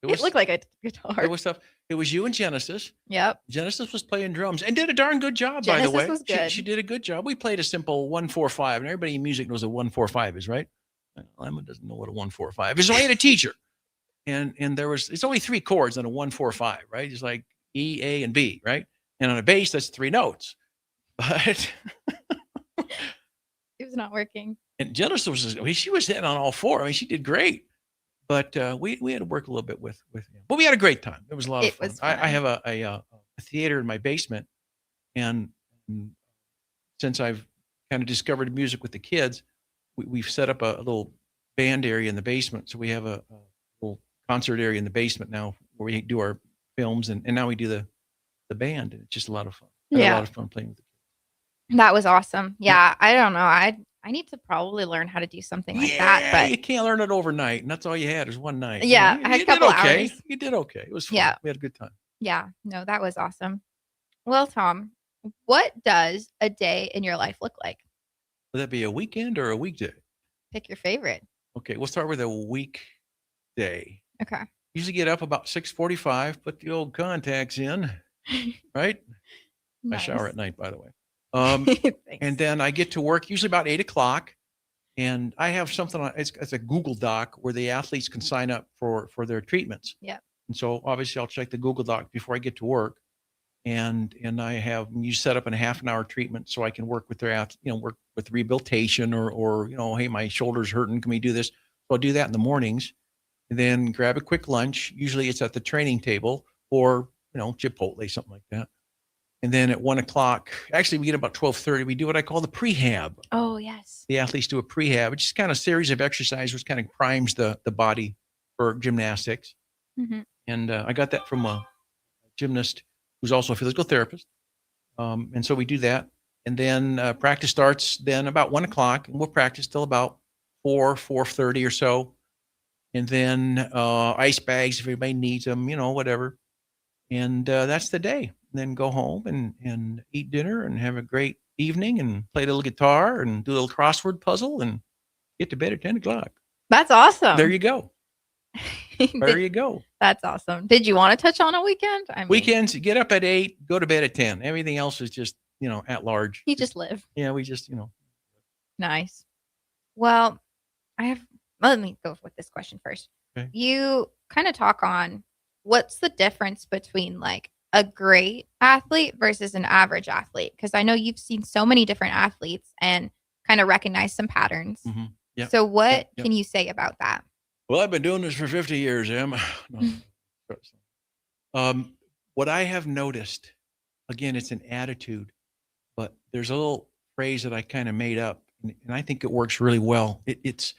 It looked like a guitar. It was tough. It was you and Genesis. Yep. Genesis was playing drums and did a darn good job, by the Genesis way. was good. She did a good job. We played a simple 1-4-5, and everybody in music knows what 1-4-5 is, right? Emma doesn't know what a 1-4-5 is. So I had a teacher. And it's only 3 chords on a 1-4-5, right? It's like E, A, and B, right? And on a bass, that's 3 notes. But It was not working. and Genesis she was hitting on all 4. I mean, she did great. But we had to work a little bit with him. But we had a great time. It was a lot of fun. I have a theater in my basement, and since I've kind of discovered music with the kids, we've set up a little band area in the basement. So we have a little concert area in the basement now where we do our films, and now we do the band. And it's just a lot of fun. I had a lot of fun playing with the kids. That was awesome. Yeah, I don't know. I need to probably learn how to do something like that. But you can't learn it overnight, and that's all you had is one night. Yeah, You I had did a couple okay. hours. You did okay. It was fun. Yeah. We had a good time. yeah, no, that was awesome. Well, Tom, what does a day in your life look like? Would that be a weekend or a weekday? Pick your favorite. Okay, we'll start with a weekday. Okay. Usually get up about 6:45, put the old contacts in, right? I shower at night, by the way. And then I get to work usually about 8 o'clock. And I have something on it's a Google Doc where the athletes can sign up for their treatments. Yeah. And so obviously I'll check the Google Doc before I get to work. And I have you set up in a half an hour treatment so I can work with their work with rehabilitation or hey, my shoulder's hurting. Can we do this? So I'll do that in the mornings, and then grab a quick lunch. Usually it's at the training table or Chipotle, something like that. And then at 1 o'clock, actually we get about 12:30. We do what I call the prehab. Oh, yes. The athletes do a prehab. It's just kind of a series of exercises which kind of primes the body for gymnastics. Mm-hmm. And I got that from a gymnast who's also a physical therapist. And so we do that. And then practice starts then about 1 o'clock, and we'll practice till about 4:30 or so. And then ice bags if anybody needs them, whatever. And that's the day. And then go home and eat dinner and have a great evening and play a little guitar and do a little crossword puzzle and get to bed at 10 o'clock. That's awesome. There you go. There you go. That's awesome. Did you want to touch on a weekend? I mean, Weekends, you get up at 8, go to bed at 10. Everything else is just, at large. you just live. Yeah, we just, Nice. Well, let me go with this question first. Okay. You kind of talk on what's the difference between like a great athlete versus an average athlete? Because I know you've seen so many different athletes and kind of recognize some patterns. Mm-hmm. Yeah. So what Yeah. can you say about that? Well, I've been doing this for 50 years, Em. What I have noticed, again, it's an attitude, but there's a little phrase that I kind of made up, and I think it works really well. It's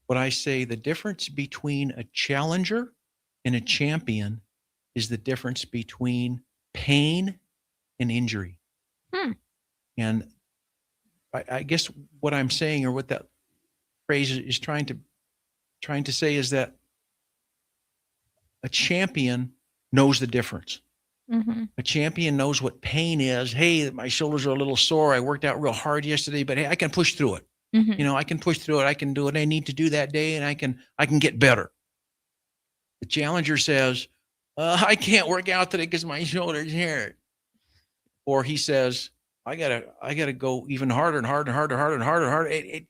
what I say, the difference between a challenger and a champion is the difference between pain and injury. And I guess what I'm saying, or what that phrase is trying to say, is that a champion knows the difference. Mm-hmm. A champion knows what pain is. Hey, my shoulders are a little sore. I worked out real hard yesterday, but hey, I can push through it. Mm-hmm. I can push through it. I can do what I need to do that day, and I can get better. The challenger says, I can't work out today because my shoulders hurt. Or he says, I gotta go even harder and harder and harder and harder and harder and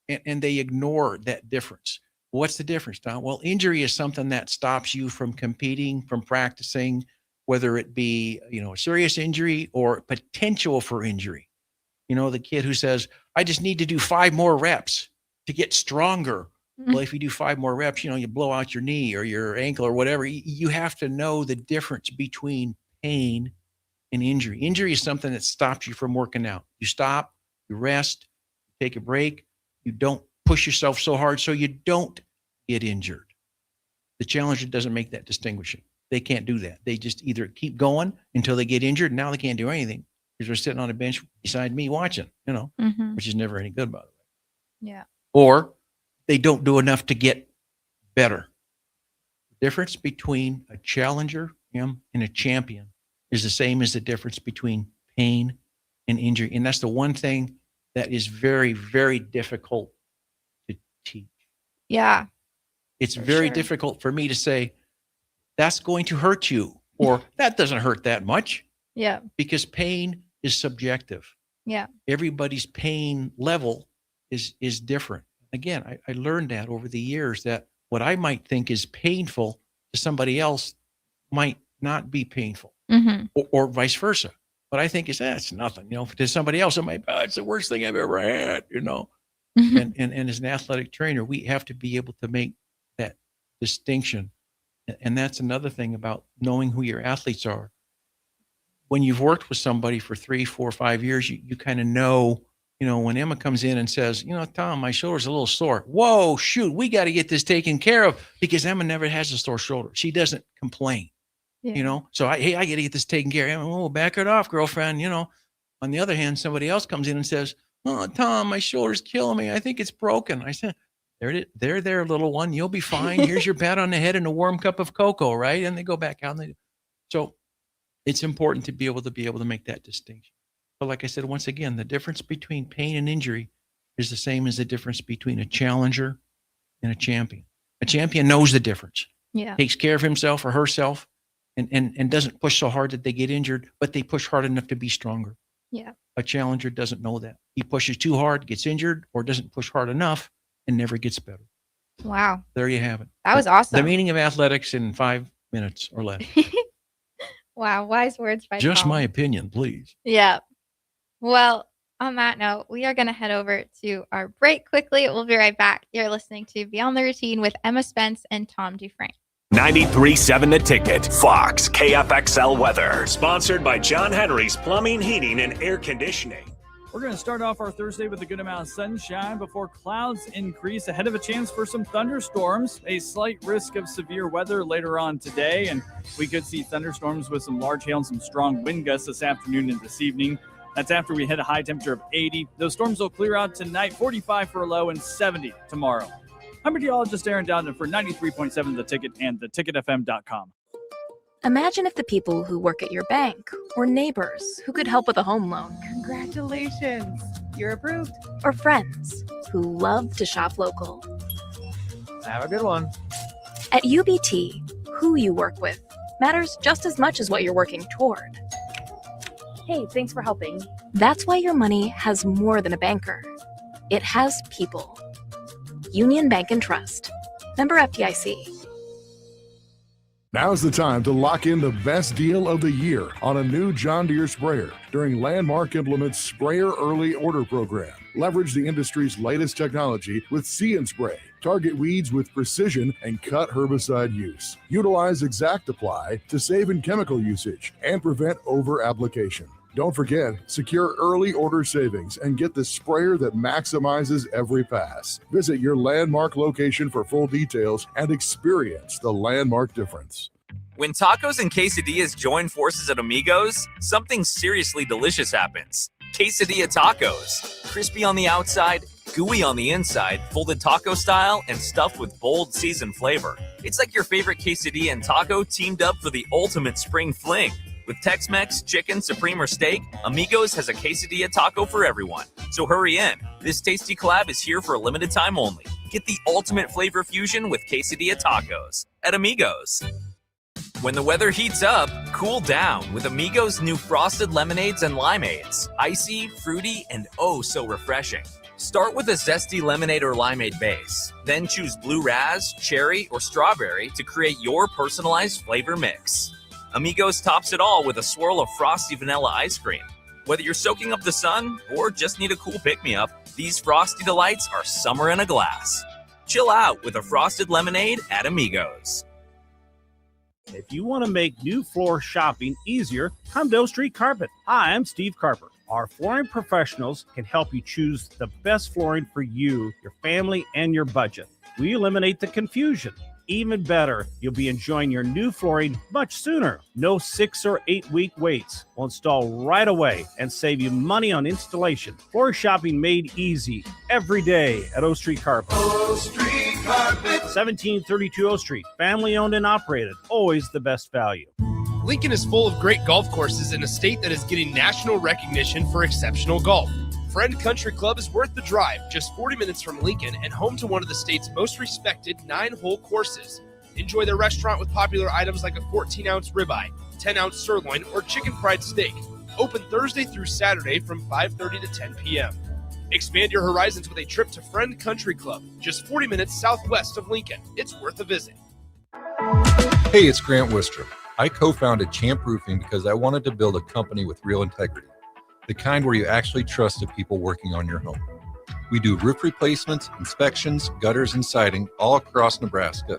harder. And they ignore that difference. What's the difference, Tom? Well, injury is something that stops you from competing, from practicing, whether it be, a serious injury or potential for injury. The kid who says, I just need to do 5 more reps to get stronger. Mm-hmm. Well, if you do 5 more reps, you blow out your knee or your ankle or whatever. You have to know the difference between pain and injury. Injury is something that stops you from working out. You stop, you rest, you take a break. You don't push yourself so hard so you don't get injured. The challenger doesn't make that distinction. They can't do that. They just either keep going until they get injured. And now they can't do anything because they're sitting on a bench beside me watching, Mm-hmm. which is never any good, by the way. Yeah. Or they don't do enough to get better. The difference between a challenger and a champion is the same as the difference between pain and injury. And that's the one thing that is very, very difficult to teach. Yeah. It's For very sure. difficult for me to say, that's going to hurt you, or that doesn't hurt that much, Yeah. because pain is subjective. Yeah. Everybody's pain level is different. Again, I learned that over the years, that what I might think is painful to somebody else might not be painful, or vice versa. What I think is, that's nothing, to somebody else, it might, it's the worst thing I've ever had, and as an athletic trainer, we have to be able to make that distinction. And that's another thing about knowing who your athletes are. When you've worked with somebody for 3, 4, 5 years, you kind of know, when Emma comes in and says, Tom, my shoulder's a little sore. Whoa, shoot, we got to get this taken care of, because Emma never has a sore shoulder. She doesn't complain, So I got to get this taken care of. Oh, back it off, girlfriend, On the other hand, somebody else comes in and says, oh, Tom, my shoulder's killing me. I think it's broken. I said, there, little one. You'll be fine. Here's your pat on the head and a warm cup of cocoa, right? And they go back out. So it's important to be able to make that distinction. But like I said, once again, the difference between pain and injury is the same as the difference between a challenger and a champion. A champion knows the difference. Yeah. Takes care of himself or herself and doesn't push so hard that they get injured, but they push hard enough to be stronger. Yeah. A challenger doesn't know that. He pushes too hard, gets injured, or doesn't push hard enough and never gets better. Wow. There you have it. That was awesome. The meaning of athletics in 5 minutes or less. Wow. Wise words by Just Tom. my opinion, please. Yeah. Well, on that note, we are going to head over to our break quickly. We'll be right back. You're listening to Beyond the Routine with Emma Spence and Tom Dufresne. 93.7 The Ticket, Fox, KFXL weather. Sponsored by John Henry's Plumbing, Heating, and Air Conditioning. We're going to start off our Thursday with a good amount of sunshine before clouds increase ahead of a chance for some thunderstorms. A slight risk of severe weather later on today, and we could see thunderstorms with some large hail and some strong wind gusts this afternoon and this evening. That's after we hit a high temperature of 80. Those storms will clear out tonight, 45 for a low and 70 tomorrow. I'm meteorologist Aaron Dowden for 93.7 The Ticket and theticketfm.com. Imagine if the people who work at your bank were neighbors who could help with a home loan. Congratulations, you're approved. Or friends who love to shop local. Have a good one. At UBT, who you work with matters just as much as what you're working toward. Hey, thanks for helping. That's why your money has more than a banker. It has people. Union Bank and Trust. Member FDIC. Now's the time to lock in the best deal of the year on a new John Deere sprayer during Landmark Implement's Sprayer Early Order Program. Leverage the industry's latest technology with See & Spray. Target weeds with precision and cut herbicide use. Utilize Exact Apply to save in chemical usage and prevent over-application. Don't forget, secure early order savings and get the sprayer that maximizes every pass. Visit your Landmark location for full details and experience the Landmark difference. When tacos and quesadillas join forces at Amigos, something seriously delicious happens. Quesadilla tacos. Crispy on the outside, gooey on the inside, folded taco style, and stuffed with bold seasoned flavor. It's like your favorite quesadilla and taco teamed up for the ultimate spring fling. With Tex-Mex, chicken, supreme, or steak, Amigos has a quesadilla taco for everyone. So hurry in. This tasty collab is here for a limited time only. Get the ultimate flavor fusion with quesadilla tacos at Amigos. When the weather heats up, cool down with Amigos' new frosted lemonades and limeades. Icy, fruity, and oh so refreshing. Start with a zesty lemonade or limeade base. Then choose blue raz, cherry, or strawberry to create your personalized flavor mix. Amigos tops it all with a swirl of frosty vanilla ice cream. Whether you're soaking up the sun or just need a cool pick-me-up, these frosty delights are summer in a glass. Chill out with a frosted lemonade at Amigos. If you want to make new floor shopping easier, come to O Street Carpet. Hi, I'm Steve Carper. Our flooring professionals can help you choose the best flooring for you, your family, and your budget. We eliminate the confusion. Even better, you'll be enjoying your new flooring much sooner. No 6 or 8 week waits. We'll install right away and save you money on installation. Floor shopping made easy every day at O Street Carpet. O Street Carpet. 1732 O Street. Family owned and operated. Always the best value. Lincoln is full of great golf courses in a state that is getting national recognition for exceptional golf. Friend Country Club is worth the drive, just 40 minutes from Lincoln and home to one of the state's most respected 9-hole courses. Enjoy their restaurant with popular items like a 14-ounce ribeye, 10-ounce sirloin, or chicken fried steak. Open Thursday through Saturday from 5:30 to 10 p.m. Expand your horizons with a trip to Friend Country Club, just 40 minutes southwest of Lincoln. It's worth a visit. Hey, it's Grant Wistrom. I co-founded Champ Roofing because I wanted to build a company with real integrity, the kind where you actually trust the people working on your home. We do roof replacements, inspections, gutters, and siding all across Nebraska,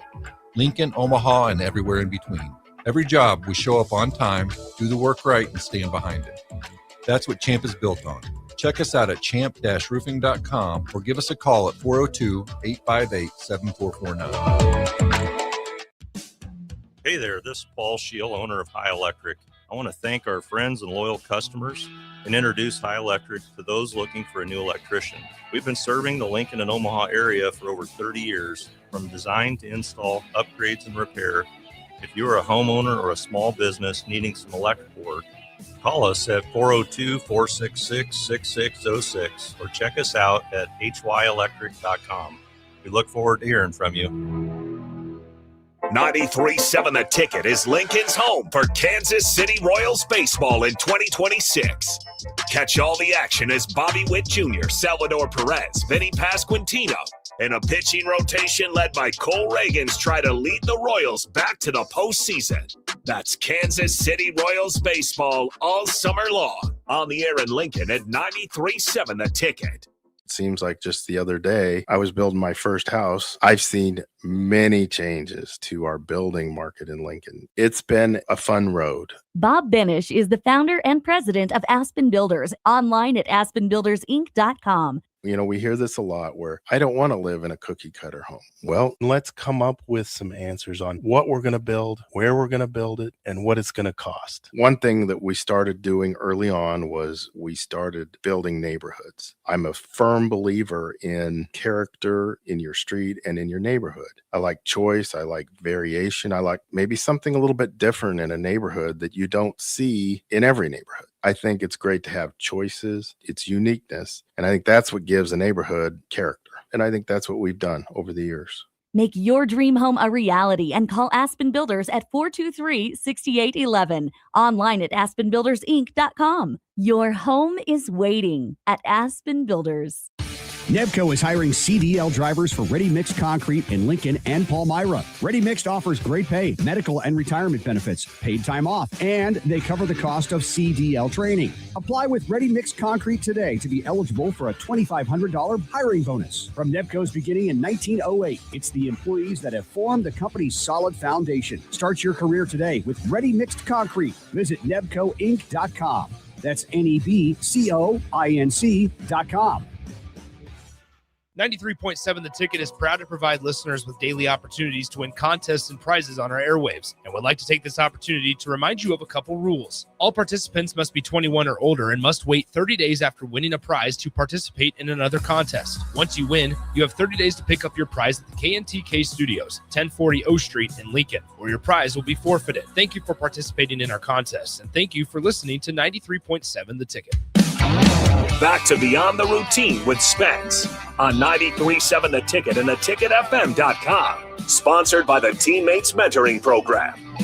Lincoln, Omaha, and everywhere in between. Every job, we show up on time, do the work right, and stand behind it. That's what Champ is built on. Check us out at champ-roofing.com or give us a call at 402-858-7449. Hey there, this is Paul Scheel, owner of High Electric. I want to thank our friends and loyal customers and introduce High Electric to those looking for a new electrician. We've been serving the Lincoln and Omaha area for over 30 years, from design to install, upgrades, and repair. If you are a homeowner or a small business needing some electrical work, call us at 402-466-6606 or check us out at hyelectric.com. We look forward to hearing from you. 93.7 The Ticket is Lincoln's home for Kansas City Royals baseball in 2026. Catch all the action as Bobby Witt Jr., Salvador Perez, Vinny Pasquantino, and a pitching rotation led by Cole Reagans try to lead the Royals back to the postseason. That's Kansas City Royals baseball all summer long. On the air in Lincoln at 93.7 The Ticket. Seems like just the other day, I was building my first house. I've seen many changes to our building market in Lincoln. It's been a fun road. Bob Benish is the founder and president of Aspen Builders, online at aspenbuildersinc.com. You know, we hear this a lot where I don't want to live in a cookie cutter home. Well, let's come up with some answers on what we're going to build, where we're going to build it, and what it's going to cost. One thing that we started doing early on was we started building neighborhoods. I'm a firm believer in character in your street and in your neighborhood. I like choice. I like variation. I like maybe something a little bit different in a neighborhood that you don't see in every neighborhood. I think it's great to have choices, its uniqueness, and I think that's what gives a neighborhood character. And I think that's what we've done over the years. Make your dream home a reality and call Aspen Builders at 423-6811. Online at aspenbuildersinc.com. Your home is waiting at Aspen Builders. Nebco is hiring CDL drivers for Ready Mixed Concrete in Lincoln and Palmyra. Ready Mixed offers great pay, medical and retirement benefits, paid time off, and they cover the cost of CDL training. Apply with Ready Mixed Concrete today to be eligible for a $2,500 hiring bonus. From Nebco's beginning in 1908, it's the employees that have formed the company's solid foundation. Start your career today with Ready Mixed Concrete. Visit nebcoinc.com. That's NEBCOINC.com. 93.7 The Ticket is proud to provide listeners with daily opportunities to win contests and prizes on our airwaves, and would like to take this opportunity to remind you of a couple rules. All participants must be 21 or older and must wait 30 days after winning a prize to participate in another contest. Once you win, you have 30 days to pick up your prize at the KNTK Studios, 1040 O Street in Lincoln, where your prize will be forfeited. Thank you for participating in our contests, and thank you for listening to 93.7 The Ticket. Back to Beyond the Routine with Spence on 93.7 The Ticket and theticketfm.com. Sponsored by the Teammates Mentoring Program.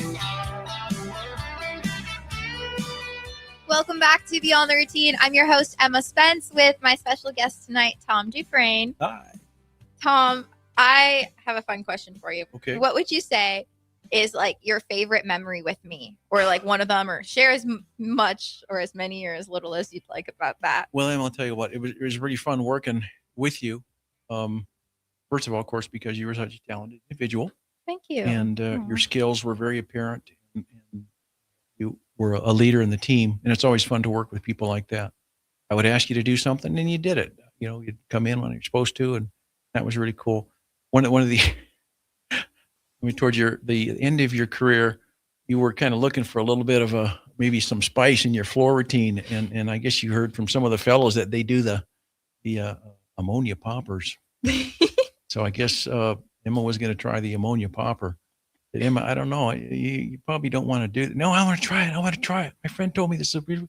Welcome back to Beyond the Routine. I'm your host, Emma Spence, with my special guest tonight, Tom Dufresne. Hi. Tom, I have a fun question for you. Okay. What would you say is like your favorite memory with me, or like one of them, or share as much or as many or as little as you'd like about that? Well, I'll tell you what, it was really fun working with you. First of all, of course, because you were such a talented individual. Thank you. And your skills were very apparent. And you were a leader in the team. And it's always fun to work with people like that. I would ask you to do something and you did it. You know, you'd come in when you're supposed to. And that was really cool. One of the, towards the end of your career, you were kind of looking for a little bit of maybe some spice in your floor routine. And I guess you heard from some of the fellows that they do the ammonia poppers. So I guess Emma was going to try the ammonia popper. But Emma, I don't know. You probably don't want to do it. No, I want to try it. My friend told me this is well,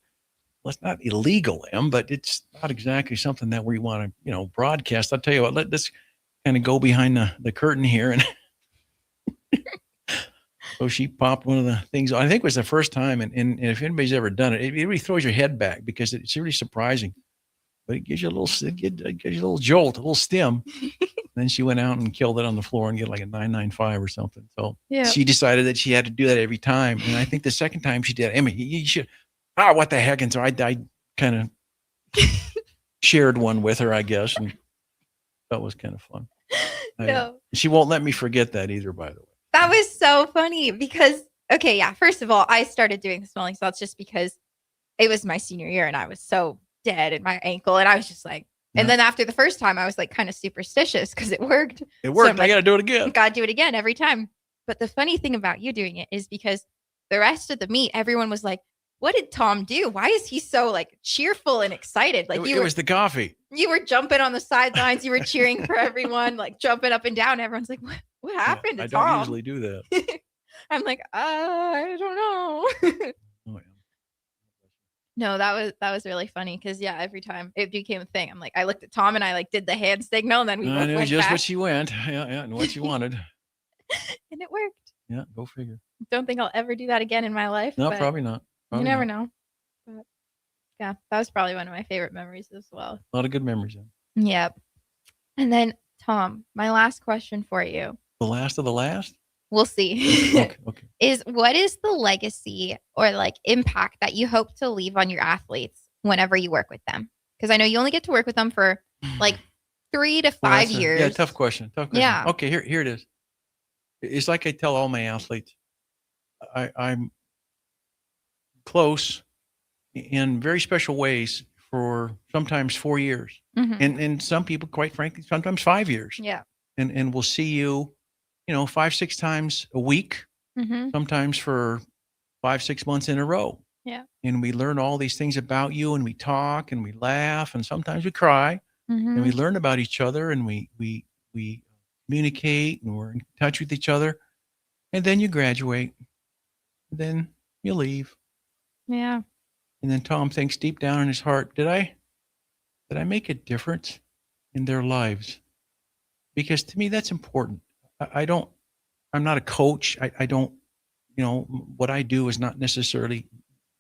it's not illegal, Em, but it's not exactly something that we want to, broadcast. I'll tell you what, let's kind of go behind the curtain here. And So she popped one of the things. I think it was the first time, and if anybody's ever done it, it really throws your head back because it's really surprising. But it gives you a little jolt, a little stim. Then she went out and killed it on the floor and get like a 995 or something. So she decided that she had to do that every time. And I think the second time she did, Emmy, you should. What the heck? And so I kind of shared one with her, I guess, and that was kind of fun. She won't let me forget that either, by the way. That was so funny because, first of all, I started doing the smelling salts just because it was my senior year and I was so dead in my ankle. And I was just like, and then after the first time, I was like kind of superstitious because it worked. It worked. So I got to do it again. Got to do it again every time. But the funny thing about you doing it is because the rest of the meet, everyone was like, what did Tom do? Why is he so like cheerful and excited? Like it was the coffee. You were jumping on the sidelines. You were cheering for everyone, like jumping up and down. Everyone's like, what happened to Tom? I don't usually do that. I'm like, I don't know. No, that was really funny because every time it became a thing, I'm like, I looked at Tom and I like did the hand signal, and then we both I knew went just back. what she went, and what she wanted, and it worked. Yeah, go figure. Don't think I'll ever do that again in my life. No, but probably not. You never know. But yeah, that was probably one of my favorite memories as well. A lot of good memories. Yep. And then Tom, my last question for you. The last of the last? We'll see. Okay. Is what is the legacy or like impact that you hope to leave on your athletes whenever you work with them? Because I know you only get to work with them for like 3 to 5 years. Yeah, tough question. Yeah. Okay, here it is. It's like I tell all my athletes, I'm close in very special ways for sometimes 4 years. Mhm. And some people, quite frankly, sometimes 5 years. Yeah. And we'll see you, 5-6 times a week, Mhm. sometimes for 5-6 months in a row. Yeah. And we learn all these things about you, and we talk and we laugh, and sometimes we cry, and we learn about each other, and we communicate, and we're in touch with each other. And then you graduate, then you leave. Yeah. And then Tom thinks deep down in his heart, did I make a difference in their lives? Because to me, that's important. I'm not a coach. I don't, what I do is not necessarily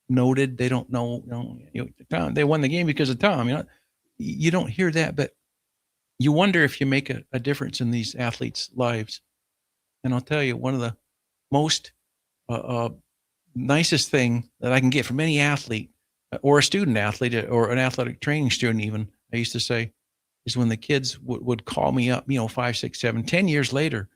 noted. They don't know, Tom, they won the game because of Tom. You don't hear that, but you wonder if you make a difference in these athletes' lives. And I'll tell you, one of the most nicest thing that I can get from any athlete or a student athlete or an athletic training student, even, I used to say, is when the kids would call me up, 5, 6, 7, 10 years later,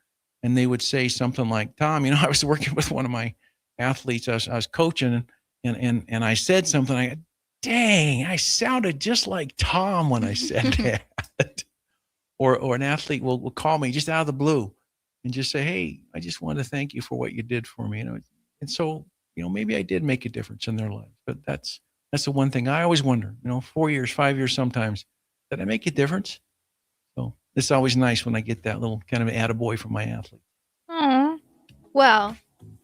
and they would say something like, Tom, I was working with one of my athletes. I was coaching, and I said something. I go, dang, I sounded just like Tom when I said that. Or an athlete will call me just out of the blue and just say, hey, I just wanted to thank you for what you did for me. And so, maybe I did make a difference in their lives. But that's the one thing I always wonder, 4 years, 5 years sometimes, did I make a difference? So it's always nice when I get that little kind of attaboy from my athlete. Aw. Well,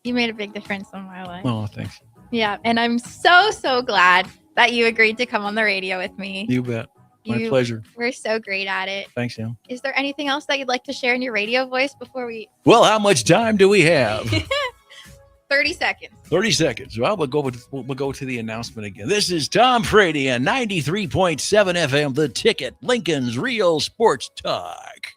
you made a big difference in my life. Oh, thanks. Yeah. And I'm so glad that you agreed to come on the radio with me. You bet. My pleasure. We're so great at it. Thanks, Em. Is there anything else that you'd like to share in your radio voice before we... Well, how much time do we have? 30 seconds. 30 seconds. Well, we'll go to the announcement again. This is Tom Brady on 93.7 FM, The Ticket, Lincoln's Real Sports Talk.